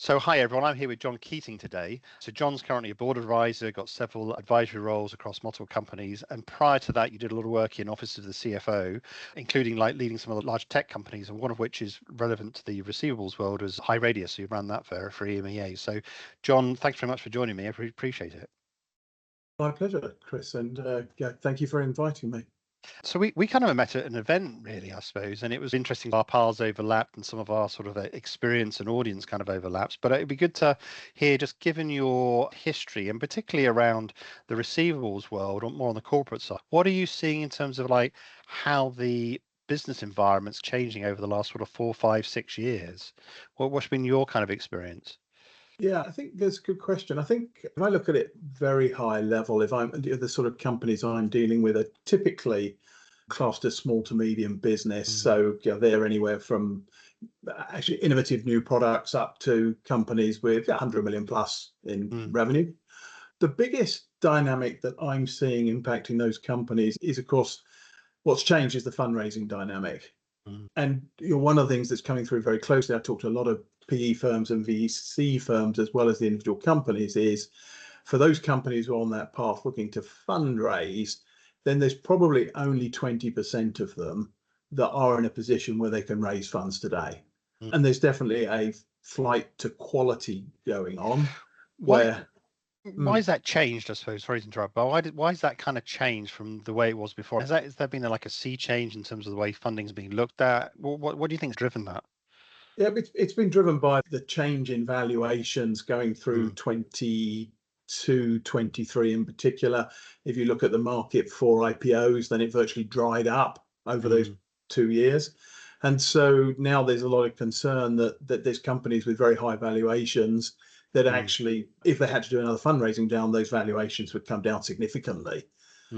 So hi everyone, I'm here with Jon Keating today. So John's currently a board advisor, got several advisory roles across multiple companies, and prior to that you did a lot of work in office of the CFO, including like leading some of the large tech companies, and one of which is relevant to the receivables world was High Radius. So you ran that for EMEA. So John, thanks very much for joining me. I really appreciate it. My pleasure, Chris, and thank you for inviting me. So we kind of met at an event, really, I suppose, and it was interesting. Our paths overlapped, and some of our sort of experience and audience kind of overlaps. But it'd be good to hear, just given your history, and particularly around the receivables world, or more on the corporate side. What are you seeing in terms of like how the business environment's changing over the last sort of 4, 5, 6 years? What's been your kind of experience? Yeah, I think that's a good question. I think if I look at it very high level, if I'm the sort of companies I'm dealing with are typically classed as small to medium business. Mm, So they're anywhere from actually innovative new products up to companies with 100 million plus in mm, revenue. The biggest dynamic that I'm seeing impacting those companies is, of course, what's changed is the fundraising dynamic. mm, And one of the things that's coming through very closely, I talk to a lot of PE firms and VC firms as well as the individual companies, is for those companies who are on that path looking to fundraise, then there's probably only 20% of them that are in a position where they can raise funds today. mm. And there's definitely a flight to quality going on Why? where Why has that changed, I suppose? Sorry to interrupt, but why has that kind of changed from the way it was before? Has there been like a sea change in terms of the way funding's being looked at? What do you think's driven that? Yeah, it's been driven by the change in valuations going through Mm, 22, 23 in particular. If you look at the market for IPOs, then it virtually dried up over those mm, 2 years. And so now there's a lot of concern that there's companies with very high valuations that mm, actually, if they had to do another fundraising down, those valuations would come down significantly,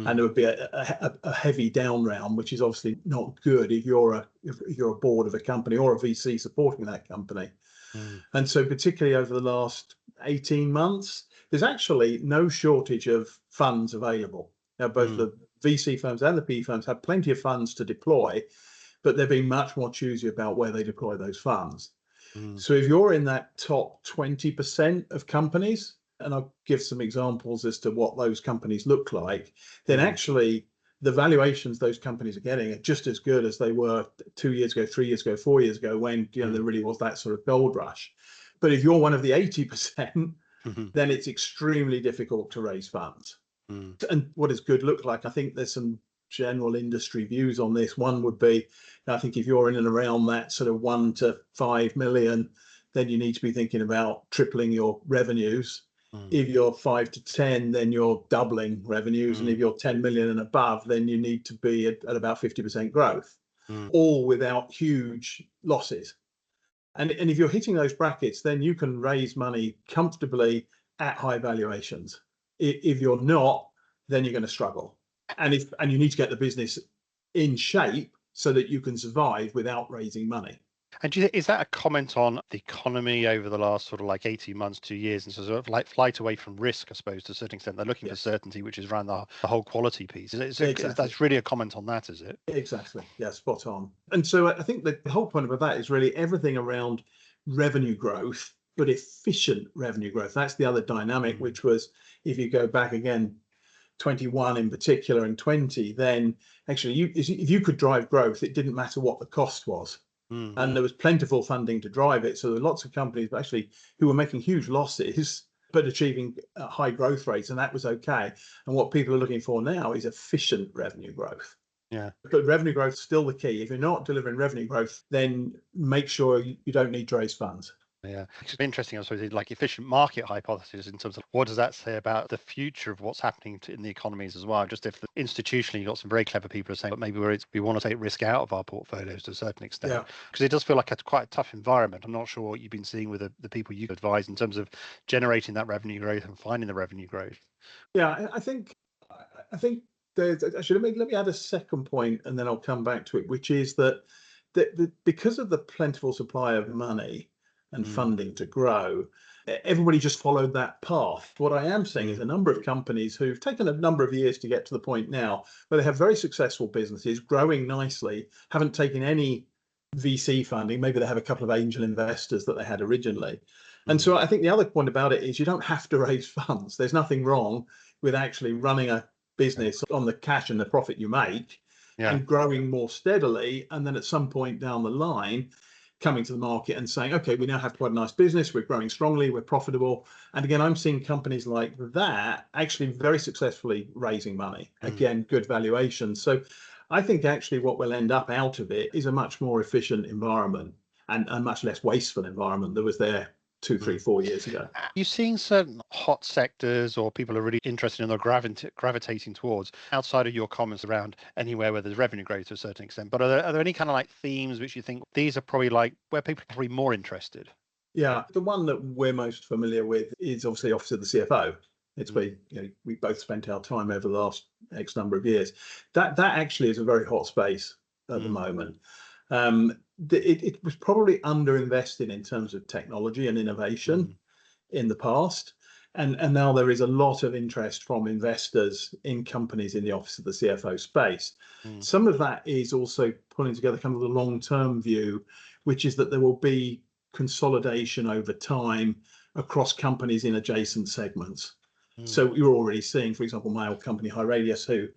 and mm, there would be a heavy down round, which is obviously not good if you're a board of a company or a VC supporting that company. mm, And so, particularly over the last 18 months, there's actually no shortage of funds available. Now, both mm, the VC firms and the PE firms have plenty of funds to deploy, but they're being much more choosy about where they deploy those funds. mm, So if you're in that top 20% of companies, and I'll give some examples as to what those companies look like, then mm, actually the valuations those companies are getting are just as good as they were 2 years ago, 3 years ago, 4 years ago, when there mm, really was that sort of gold rush. But if you're one of the 80%, mhm, then it's extremely difficult to raise funds. mm, And what does good look like? I think there's some general industry views on this. One would be, I think if you're in and around that sort of 1 to 5 million, then you need to be thinking about tripling your revenues. mm, If you're 5 to 10, then you're doubling revenues. And if mm, you're 10 million and above, then you need to be at about 50% growth, mm, all without huge losses. And if you're hitting those brackets, then you can raise money comfortably at high valuations. If you're not, then you're going to struggle. And you need to get the business in shape so that you can survive without raising money. And is that a comment on the economy over the last sort of like 18 months, 2 years, and sort of like flight away from risk, I suppose, to a certain extent? They're looking for Yes, certainty, which is around the whole quality piece. exactly. That's really a comment on that, is it? Exactly. Yeah, spot on. And so I think the whole point of that is really everything around revenue growth, but efficient revenue growth. That's the other dynamic, Mm, which was, if you go back again, 21 in particular and 20, then actually if you could drive growth, it didn't matter what the cost was. mm, And there was plentiful funding to drive it. So there were lots of companies actually who were making huge losses, but achieving high growth rates, and that was okay. And what people are looking for now is efficient revenue growth. yeah. But revenue growth is still the key. If you're not delivering revenue growth, then make sure you don't need to raise funds. Yeah, it's interesting. I suppose like efficient market hypothesis in terms of what does that say about the future of what's happening in the economies as well. Just if institutionally you've got some very clever people who are saying, but maybe we want to take risk out of our portfolios to a certain extent, Yeah. because it does feel like a quite a tough environment. I'm not sure what you've been seeing with the people you advise in terms of generating that revenue growth and finding the revenue growth. Yeah, I think there's actually, let me add a second point and then I'll come back to it, which is that because of the plentiful supply of money and Mm, funding to grow, everybody just followed that path. What I am seeing is mm, a number of companies who've taken a number of years to get to the point now where they have very successful businesses growing nicely, haven't taken any VC funding. Maybe they have a couple of angel investors that they had originally. And Mm. so I think the other point about it is you don't have to raise funds. There's nothing wrong with actually running a business on the cash and the profit you make Yeah. and growing more steadily. And then at some point down the line, coming to the market and saying, okay, we now have quite a nice business. We're growing strongly. We're profitable. And again, I'm seeing companies like that actually very successfully raising money. Again, good valuations. So I think actually what will end up out of it is a much more efficient environment and a much less wasteful environment that was there 2, 3, 4 years ago. Are you seeing certain hot sectors or people are really interested in or gravitating towards outside of your comments around anywhere where there's revenue growth to a certain extent? But are there any kind of like themes which you think these are probably like where people are probably more interested? Yeah, the one that we're most familiar with is obviously Office of the CFO. It's where we both spent our time over the last X number of years. That actually is a very hot space at the moment. It was probably underinvested in terms of technology and innovation in the past. And now there is a lot of interest from investors in companies in the Office of the CFO space. Some of that is also pulling together kind of the long-term view, which is that there will be consolidation over time across companies in adjacent segments. So you're already seeing, for example, my old company, Hiradius, who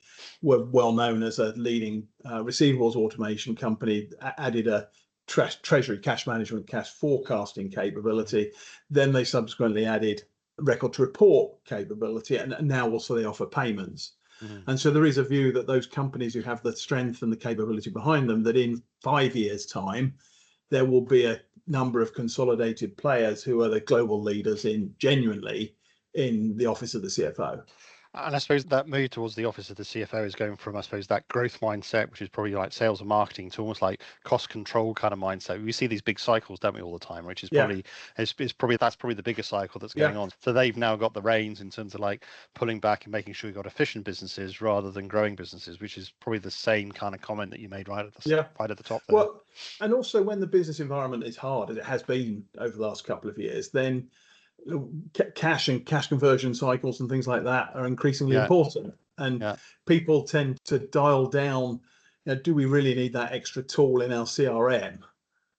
were well known as a leading receivables automation company, added a treasury cash management, cash forecasting capability. Then they subsequently added record to report capability, and now also they offer payments. And so there is a view that those companies who have the strength and the capability behind them, that in 5 years' time, there will be a number of consolidated players who are the global leaders genuinely in the Office of the CFO. And I suppose that move towards the Office of the CFO is going from, I suppose, that growth mindset, which is probably like sales and marketing, to almost like cost control kind of mindset. We see these big cycles, don't we, all the time, which is probably that's probably the bigger cycle that's going on. So they've now got the reins in terms of like pulling back and making sure you've got efficient businesses rather than growing businesses, which is probably the same kind of comment that you made right at the top there. Well, and also when the business environment is hard, as it has been over the last couple of years, then cash and cash conversion cycles and things like that are increasingly important. And people tend to dial down, do we really need that extra tool in our CRM?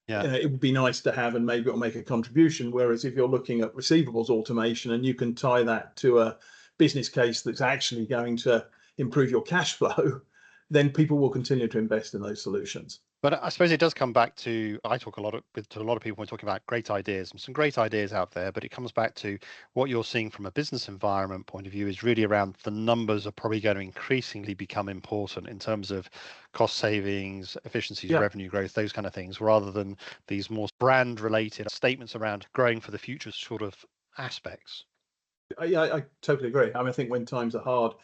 It would be nice to have, and maybe it'll make a contribution. Whereas if you're looking at receivables automation and you can tie that to a business case that's actually going to improve your cash flow, then people will continue to invest in those solutions. But I suppose it does come back to, I talk to a lot of people when talking about great ideas, and some great ideas out there, but it comes back to what you're seeing from a business environment point of view is really around the numbers are probably going to increasingly become important in terms of cost savings, efficiencies, revenue growth, those kind of things, rather than these more brand related statements around growing for the future sort of aspects. I totally agree. I mean, I think when times are hard,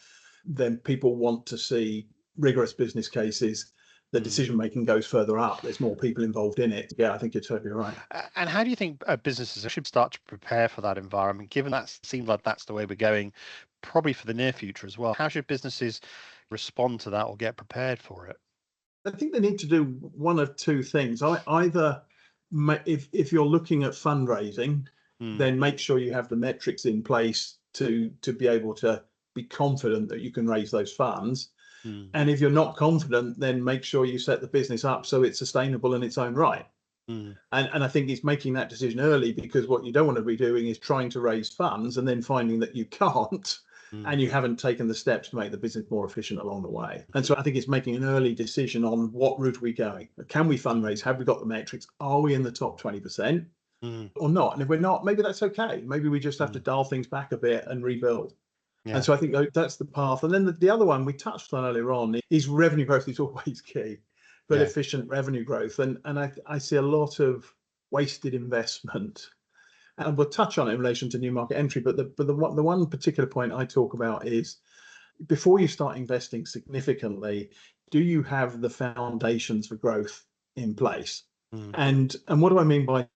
then people want to see rigorous business cases. The decision making goes further up. There's more people involved in it. Yeah, I think you're totally right. And how do you think businesses should start to prepare for that environment, given that seems like that's the way we're going, probably for the near future as well? How should businesses respond to that or get prepared for it? I think they need to do one of two things. Either, if you're looking at fundraising, then make sure you have the metrics in place to be able to be confident that you can raise those funds. And if you're not confident, then make sure you set the business up so it's sustainable in its own right. And I think it's making that decision early, because what you don't want to be doing is trying to raise funds and then finding that you can't, and you haven't taken the steps to make the business more efficient along the way. And so I think it's making an early decision on what route are we going. Can we fundraise? Have we got the metrics? Are we in the top 20% or not? And if we're not, maybe that's okay. Maybe we just have to dial things back a bit and rebuild. And so I think that's the path. And then the other one we touched on earlier on is revenue growth is always key, but efficient revenue growth. And I see a lot of wasted investment. And we'll touch on it in relation to new market entry. But the one particular point I talk about is, before you start investing significantly, do you have the foundations for growth in place? And what do I mean by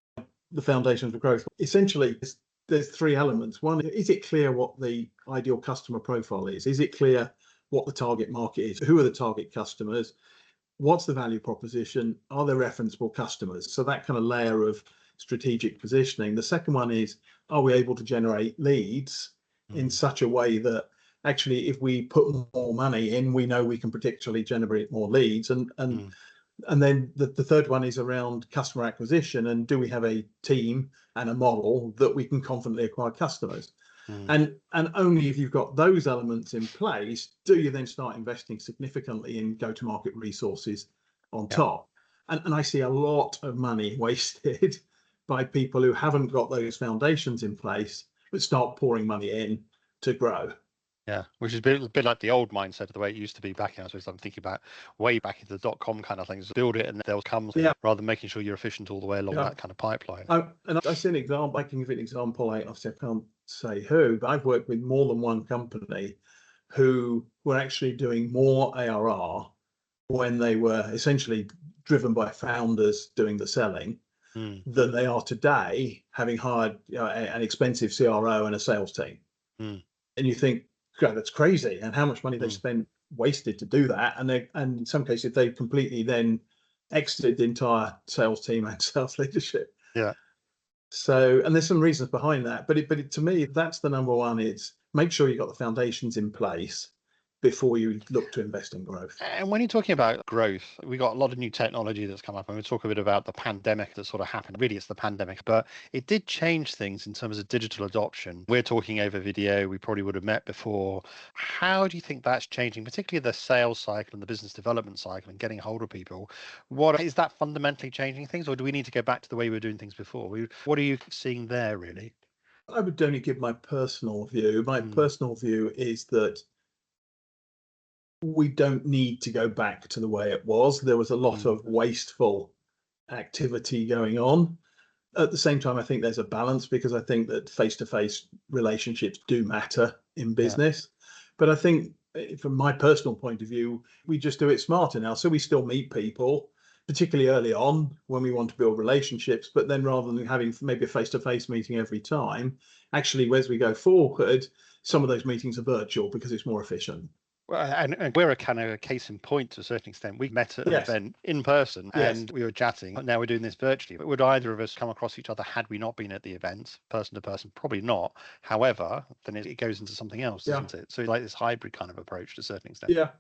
the foundations for growth? Essentially, there's three elements. One, is it clear what the ideal customer profile is? Is it clear what the target market is? Who are the target customers? What's the value proposition? Are there referenceable customers? So that kind of layer of strategic positioning. The second one is, are we able to generate leads in such a way that actually, if we put more money in, we know we can predictably generate more leads? And And then the third one is around customer acquisition, and do we have a team and a model that we can confidently acquire customers? Mm. And only if you've got those elements in place do you then start investing significantly in go-to-market resources on Yeah. top. And I see a lot of money wasted by people who haven't got those foundations in place, but start pouring money in to grow. Yeah, which is a bit like the old mindset of the way it used to be back in, I suppose I'm thinking about way back into the .com kind of things. Build it and they'll come, Yeah, rather than making sure you're efficient all the way along yeah. that kind of pipeline. And I see an example. I can give you an example. Obviously, I can't say who, but I've worked with more than one company who were actually doing more ARR when they were essentially driven by founders doing the selling Mm. than they are today, having hired an expensive CRO and a sales team. Mm. And you think, God, that's crazy, and how much money they Mm. spent wasted to do that. And in some cases, they completely then exited the entire sales team and sales leadership. Yeah. So, and there's some reasons behind that, but to me, that's the number one. It's make sure you've got the foundations in place before you look to invest in growth. And when you're talking about growth, we got a lot of new technology that's come up, and we talk a bit about the pandemic that sort of happened. Really, it's the pandemic, but it did change things in terms of digital adoption. We're talking over video. We probably would have met before. How do you think that's changing, particularly the sales cycle and the business development cycle and getting hold of people? What is that fundamentally changing things, or do we need to go back to the way we were doing things before? What are you seeing there, really? I would only give my personal view. My Mm. personal view is that we don't need to go back to the way it was. There was a lot Mm. of wasteful activity going on. At the same time, I think there's a balance because I think that face-to-face relationships do matter in Yeah. business. But I think from my personal point of view, we just do it smarter now. So we still meet people, particularly early on when we want to build relationships, but then rather than having maybe a face-to-face meeting every time, actually, as we go forward, some of those meetings are virtual because it's more efficient. Well, and we're a kind of a case in point to a certain extent. We met at an Yes, event in person yes, and we were chatting. Now we're doing this virtually. But would either of us come across each other had we not been at the event, person to person? Probably not. However, then it goes into something else, yeah. doesn't it? So like this hybrid kind of approach to a certain extent. Yeah,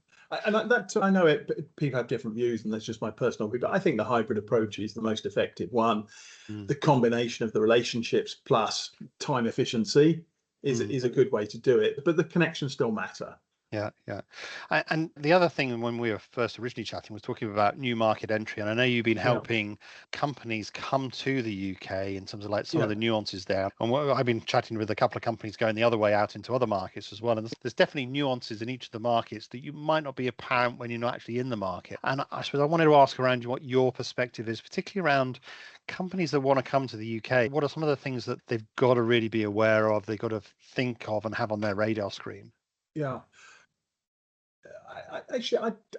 and that I know people have different views, and that's just my personal view. But I think the hybrid approach is the most effective one. Mm. The combination of the relationships plus time efficiency is a good way to do it. But the connections still matter. Yeah, yeah. And the other thing when we were first originally chatting was talking about new market entry. And I know you've been Yeah, helping companies come to the UK in terms of like some of yeah, the nuances there. And I've been chatting with a couple of companies going the other way out into other markets as well. And there's definitely nuances in each of the markets that you might not be apparent when you're not actually in the market. And I suppose I wanted to ask around what your perspective is, particularly around companies that want to come to the UK. What are some of the things that they've got to really be aware of, they've got to think of and have on their radar screen? yeah.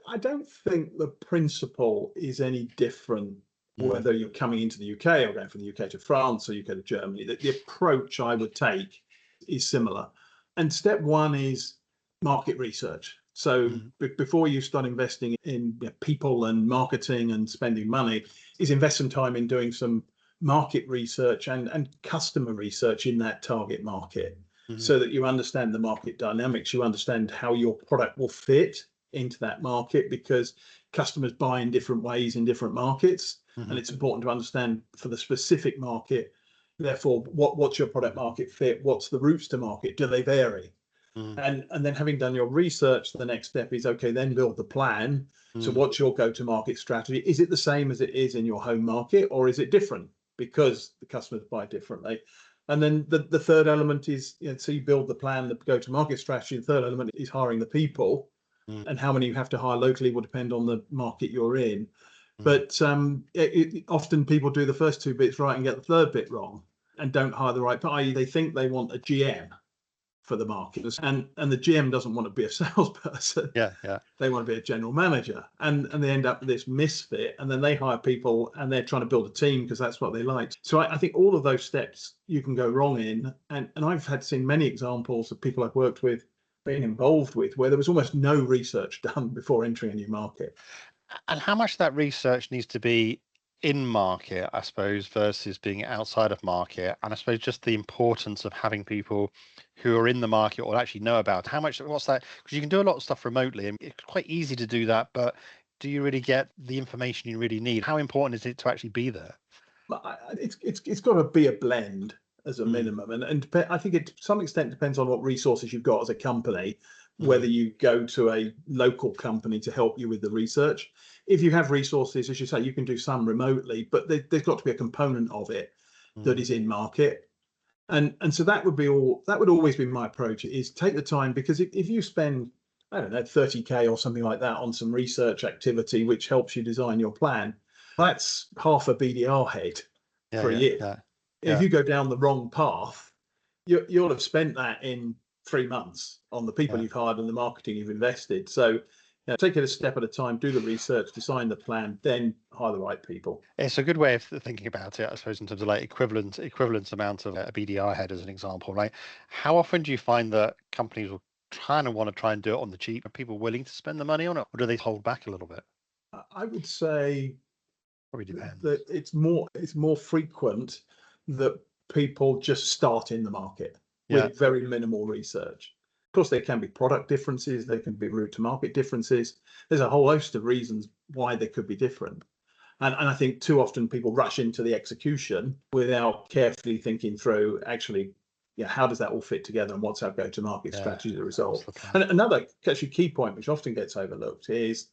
I don't think the principle is any different Mm. whether you're coming into the UK or going from the UK to France or UK to Germany. The approach I would take is similar. And step one is market research. So Mm. before you start investing in people and marketing and spending money, is invest some time in doing some market research and customer research in that target market Mm. so that you understand the market dynamics, you understand how your product will fit into that market because customers buy in different ways in different markets. And Mhm. it's important to understand for the specific market, therefore, what's your product market fit? What's the routes to market? Do they vary? Mm. And then having done your research, the next step is okay, then build the plan. So Mm. what's your go-to-market strategy? Is it the same as it is in your home market, or is it different because the customers buy differently? And then the third element is, so you build the plan, the go-to-market strategy. The third element is hiring the people, Mm. and how many you have to hire locally will depend on the market you're in. Mm. But often people do the first two bits right and get the third bit wrong and don't hire the right, i.e. they think they want a GM for the market, and the GM doesn't want to be a salesperson. Yeah, yeah. They want to be a general manager, and they end up with this misfit, and then they hire people and they're trying to build a team because that's what they like. So I think all of those steps you can go wrong in, and I've seen many examples of people I've worked with, been involved with, where there was almost no research done before entering a new market. And how much of that research needs to be in market, I suppose, versus being outside of market? And I suppose just the importance of having people who are in the market or actually know about how much, what's that? Because you can do a lot of stuff remotely and it's quite easy to do that. But do you really get the information you really need? How important is it to actually be there? It's got to be a blend as a Mm, minimum, and I think it to some extent depends on what resources you've got as a company, whether mm, you go to a local company to help you with the research. If you have resources, as you say, you can do some remotely, but there's got to be a component of it that mm, is in market. And so that would always be my approach, is take the time, because if you spend, I don't know, 30K or something like that on some research activity which helps you design your plan, that's half a BDR head yeah, for a yeah, year. yeah, If yeah. you go down the wrong path, you'll have spent that in 3 months on the people Yeah. you've hired and the marketing you've invested. So, take it a step at a time, do the research, design the plan, then hire the right people. It's a good way of thinking about it, I suppose, in terms of like equivalent amount of a BDR head as an example, right? How often do you find that companies will want to try and do it on the cheap? Are people willing to spend the money on it, or do they hold back a little bit? I would say Probably depends. that it's more frequent that people just start in the market Yeah, with very minimal research. Of course, there can be product differences, there can be route to market differences. There's a whole host of reasons why they could be different. And I think too often people rush into the execution without carefully thinking through, actually, how does that all fit together and what's our go-to-market yeah. strategy as a What's result? the plan? And another actually key point, which often gets overlooked, is,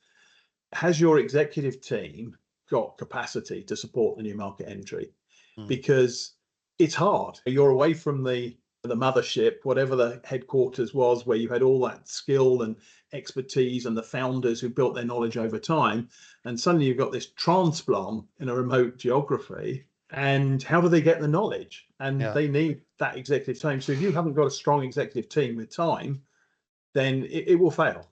has your executive team got capacity to support the new market entry? Mm, Because it's hard. You're away from the mothership, whatever the headquarters was, where you had all that skill and expertise and the founders who built their knowledge over time. And suddenly you've got this transplant in a remote geography. And how do they get the knowledge? And yeah. they need that executive team. So if you haven't got a strong executive team with time, then it will fail.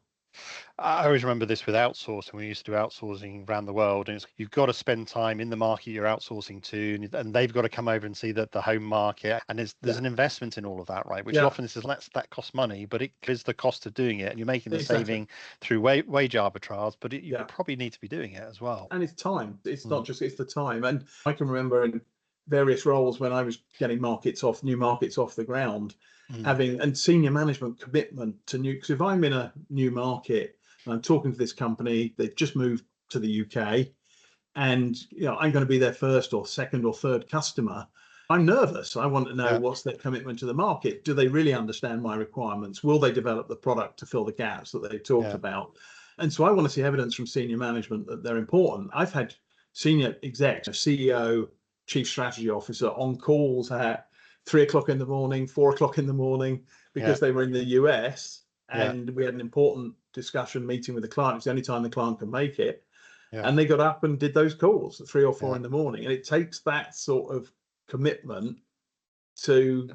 I always remember this with outsourcing. We used to do outsourcing around the world, and you've got to spend time in the market you're outsourcing to, and they've got to come over and see that the home market. And there's Yeah. an investment in all of that, right? Which Yeah. often is that costs money, but it is the cost of doing it, and you're making the Exactly. saving through wage arbitrage. But you Yeah. probably need to be doing it as well. And it's time. It's not Mm, just, it's the time. And I can remember in various roles when I was getting new markets off the ground, mm, having and senior management commitment to new. Because if I'm in a new market and I'm talking to this company, they've just moved to the UK, and I'm going to be their first or second or third customer. I'm nervous. I want to know yeah, what's their commitment to the market. Do they really understand my requirements? Will they develop the product to fill the gaps that they talked yeah, about? And so I want to see evidence from senior management that they're important. I've had senior execs, CEO, chief strategy officer on calls at 3 o'clock in the morning, 4 o'clock in the morning, yeah, because they were in the US yeah, and we had an important discussion meeting with the client. It's the only time the client can make it, yeah, and they got up and did those calls at 3 or 4 yeah. in the morning. And it takes that sort of commitment to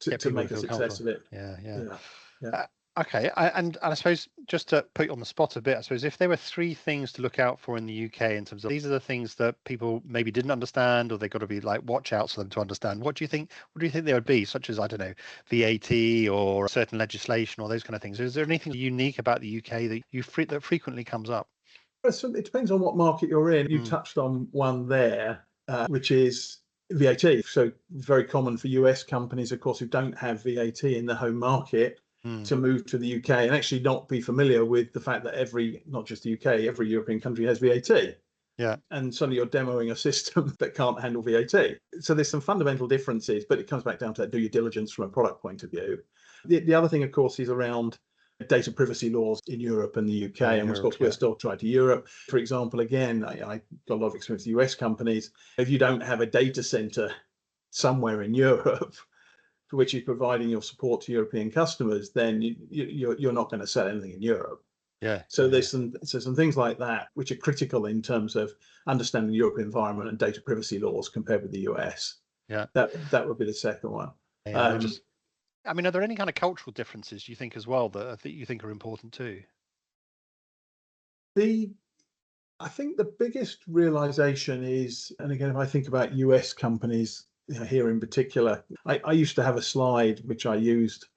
Get to people to make a feel success comfortable. of it. Yeah, yeah. Yeah, yeah. Okay, and I suppose just to put you on the spot a bit, I suppose if there were three things to look out for in the UK in terms of these are the things that people maybe didn't understand or they've got to be like watch outs for them to understand. What do you think? What do you think they would be? Such as I don't know, VAT or certain legislation or those kind of things. Is there anything unique about the UK that that frequently comes up? So it depends on what market you're in. You Mm, touched on one there, which is VAT. So very common for US companies, of course, who don't have VAT in the home market, mm, to move to the UK and actually not be familiar with the fact that not just the UK, every European country has VAT. yeah, And suddenly you're demoing a system that can't handle VAT. So there's some fundamental differences, but it comes back down to do your diligence from a product point of view. The other thing, of course, is around data privacy laws in Europe and the yeah, UK. in And of Europe, course, we're yeah, still tied to Europe. For example, again, I got a lot of experience with US companies. If you don't have a data center somewhere in Europe, for which is providing your support to European customers, then you're not going to sell anything in Europe. yeah, So yeah, there's some things like that which are critical in terms of understanding the European environment and data privacy laws compared with the US. yeah, That would be the second one. yeah. They Um, just. I mean, are there any kind of cultural differences you think as well that you think are important too? the I think the biggest realization is, and again, if I think about US companies, here in particular, I used to have a slide which I used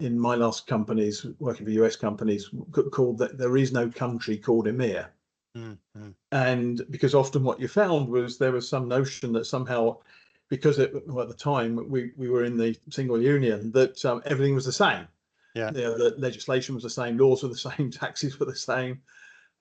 in my last companies, working for US companies, called that there is no country called EMEA. Mm, mm, And because often what you found was there was some notion that somehow, because at the time we were in the single union, that everything was the same. yeah, The legislation was the same, laws were the same, taxes were the same,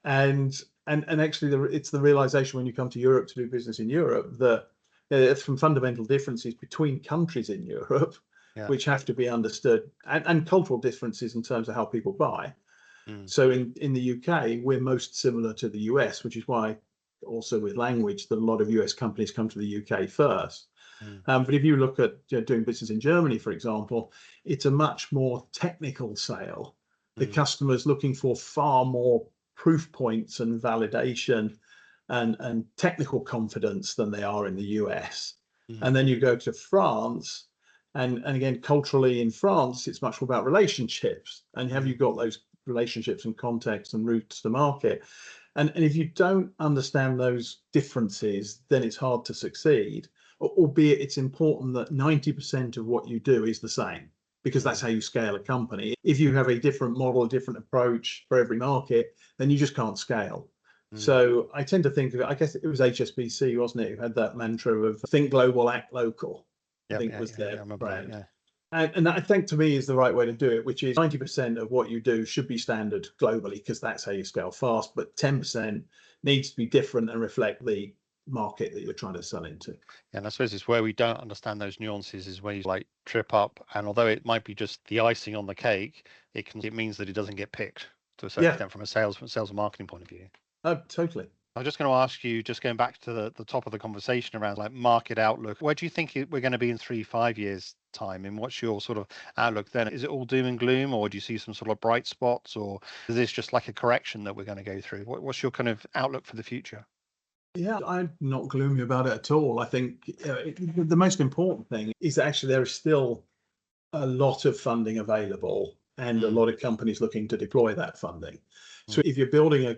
and And actually, it's the realization when you come to Europe to do business in Europe that there's some fundamental differences between countries in Europe, Yeah. which have to be understood, and cultural differences in terms of how people buy. Mm. So in the UK, we're most similar to the US, which is why also with language that a lot of US companies come to the UK first. Mm. But if you look at doing business in Germany, for example, it's a much more technical sale. The Mm. customer's looking for far more proof points and validation and technical confidence than they are in the US. Mm. And then you go to France, and again, culturally in France, it's much more about relationships. And have you got those relationships and contacts and routes to market? And if you don't understand those differences, then it's hard to succeed. Albeit it's important that 90% of what you do is the same, because that's how you scale a company. If you have a different model, a different approach for every market, then you just can't scale. Mm. So I tend to think of it, I guess it was HSBC, wasn't it, who had that mantra of think global, act local, I Yep. think Yeah. was Yeah. Yeah. I their remember that. brand. Yeah. And that, I think, to me, is the right way to do it, which is 90% of what you do should be standard globally, because that's how you scale fast. But 10% needs to be different and reflect the market that you're trying to sell into. And I suppose it's where we don't understand those nuances is where you like trip up. And although it might be just the icing on the cake, it means that it doesn't get picked to a certain Yeah, extent from a sales and marketing point of view. totally. I was just going to ask you, just going back to the top of the conversation around like market outlook, where do you think we're going to be in 3-5 years time? And what's your sort of outlook then? Is it all doom and gloom, or do you see some sort of bright spots, or is this just like a correction that we're going to go through? What's your kind of outlook for the future? Yeah, I'm not gloomy about it at all. I think the most important thing is that actually there is still a lot of funding available and a Mm. lot of companies looking to deploy that funding. Mm. So if you're building a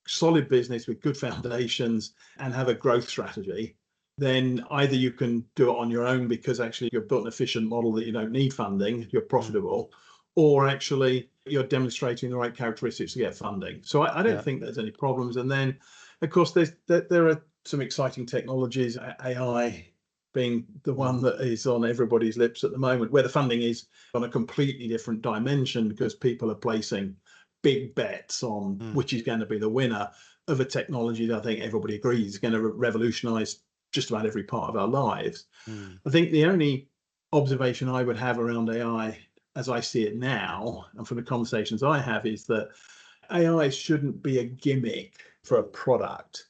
solid business with good foundations and have a growth strategy, then either you can do it on your own because actually you've built an efficient model that you don't need funding, you're Mm. profitable, or actually you're demonstrating the right characteristics to get funding. So I don't Yeah. think there's any problems. And then, of course, there are some exciting technologies, AI being the one Mm. that is on everybody's lips at the moment, where the funding is on a completely different dimension because people are placing big bets on Mm. which is going to be the winner of a technology that I think everybody agrees is going to revolutionize just about every part of our lives. Mm. I think the only observation I would have around AI as I see it now, and from the conversations I have, is that AI shouldn't be a gimmick for a product.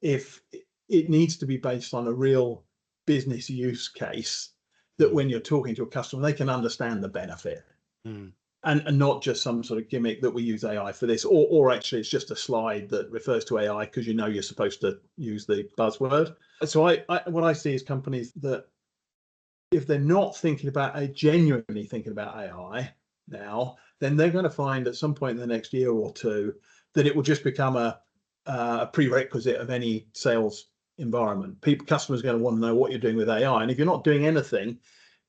If it needs to be based on a real business use case that Mm. when you're talking to a customer, they can understand the benefit. Mm. And not just some sort of gimmick that we use AI for this, or actually it's just a slide that refers to AI because you know you're supposed to use the buzzword. So what I see is companies that if they're not thinking about genuinely thinking about AI now, then they're going to find at some point in the next year or two that it will just become a prerequisite of any sales environment. Customers are going to want to know what you're doing with AI, and if you're not doing anything,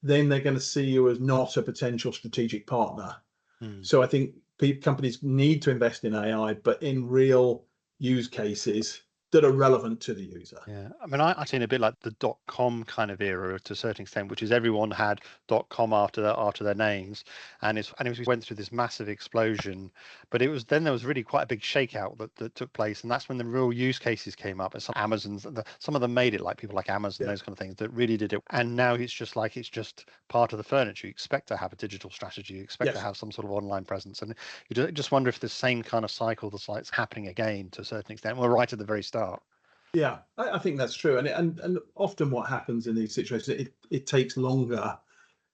then they're going to see you as not a potential strategic partner. Mm. So I think companies need to invest in AI, but in real use cases that are relevant to the user. Yeah, I mean, I've seen a bit like the .com kind of era to a certain extent, which is everyone had .com after their names, and it went through this massive explosion. But there was really quite a big shakeout that took place, and that's when the real use cases came up. And some Amazons, some of them made it, like people like Amazon, Yeah. those kind of things that really did it. And now it's just part of the furniture. You expect to have a digital strategy, you expect to Yes. have some sort of online presence, and you just wonder if the same kind of cycle that's like happening again to a certain extent. We're right at the very start. Yeah, I think that's true. And often what happens in these situations, it takes longer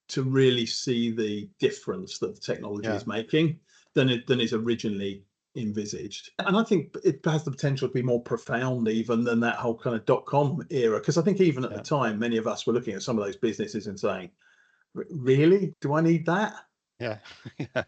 to really see the difference that the technology Yeah. is making than is originally envisaged. And I think it has the potential to be more profound even than that whole kind of .com era. Because I think even at the Yeah. time, many of us were looking at some of those businesses and saying, really? Do I need that? Yeah. Yeah.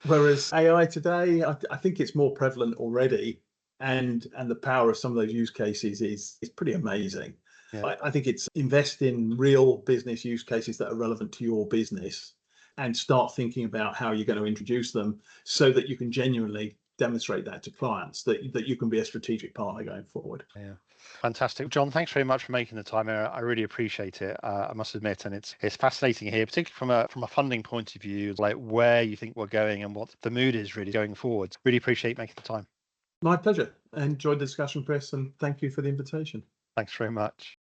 Whereas AI today, I think it's more prevalent already, and the power of some of those use cases is pretty amazing. Yeah. I think it's invest in real business use cases that are relevant to your business, and start thinking about how you're going to introduce them so that you can genuinely demonstrate that to clients that you can be a strategic partner going forward. Yeah. Fantastic. John, thanks very much for making the time. I really appreciate it. I must admit, and it's fascinating here, particularly from a funding point of view, like where you think we're going and what the mood is really going forward. Really appreciate making the time. My pleasure. I enjoyed the discussion, Chris, and thank you for the invitation. Thanks very much.